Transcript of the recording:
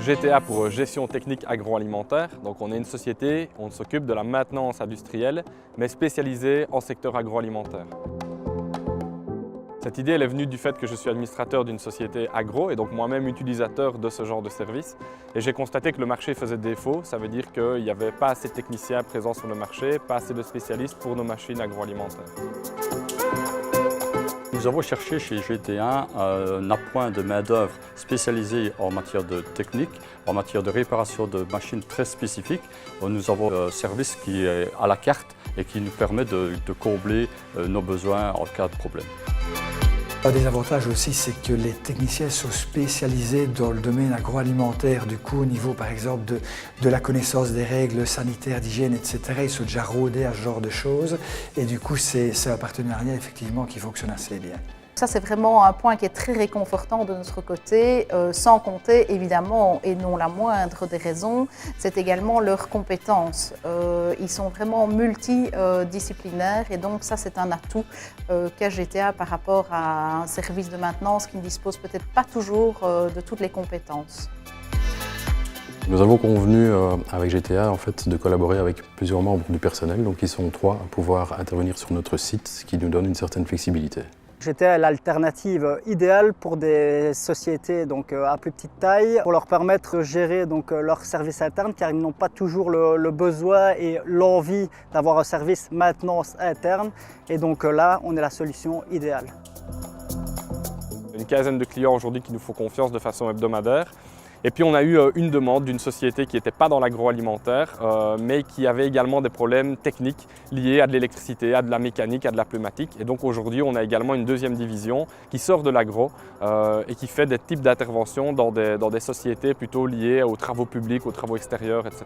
GTA pour gestion technique agroalimentaire. Donc on est une société, on s'occupe de la maintenance industrielle, mais spécialisée en secteur agroalimentaire. Cette idée elle est venue du fait que je suis administrateur d'une société agro et donc moi-même utilisateur de ce genre de service. Et j'ai constaté que le marché faisait défaut, ça veut dire qu'il n'y avait pas assez de techniciens présents sur le marché, pas assez de spécialistes pour nos machines agroalimentaires. Nous avons cherché chez GTA un appoint de main-d'œuvre spécialisé en matière de technique, en matière de réparation de machines très spécifiques. Nous avons un service qui est à la carte et qui nous permet de combler nos besoins en cas de problème. Un des avantages aussi, c'est que les techniciens sont spécialisés dans le domaine agroalimentaire. Du coup, au niveau, par exemple, de la connaissance des règles sanitaires, d'hygiène, etc., ils sont déjà rodés à ce genre de choses. Et du coup, c'est un partenariat, effectivement, qui fonctionne assez bien. Ça, c'est vraiment un point qui est très réconfortant de notre côté, sans compter, évidemment, et non la moindre des raisons, c'est également leurs compétences. Ils sont vraiment multidisciplinaires et donc ça, c'est un atout qu'a GTA par rapport à un service de maintenance qui ne dispose peut-être pas toujours de toutes les compétences. Nous avons convenu avec GTA en fait, de collaborer avec plusieurs membres du personnel, donc ils sont 3 à pouvoir intervenir sur notre site, ce qui nous donne une certaine flexibilité. GTA est l'alternative idéale pour des sociétés donc, à plus petite taille, pour leur permettre de gérer donc, leur service interne, car ils n'ont pas toujours le besoin et l'envie d'avoir un service maintenance interne. Et donc là, on est la solution idéale. Une quinzaine de clients aujourd'hui qui nous font confiance de façon hebdomadaire. Et puis on a eu une demande d'une société qui n'était pas dans l'agroalimentaire, mais qui avait également des problèmes techniques liés à de l'électricité, à de la mécanique, à de la pneumatique. Et donc aujourd'hui on a également une deuxième division qui sort de l'agro et qui fait des types d'interventions dans des sociétés plutôt liées aux travaux publics, aux travaux extérieurs, etc.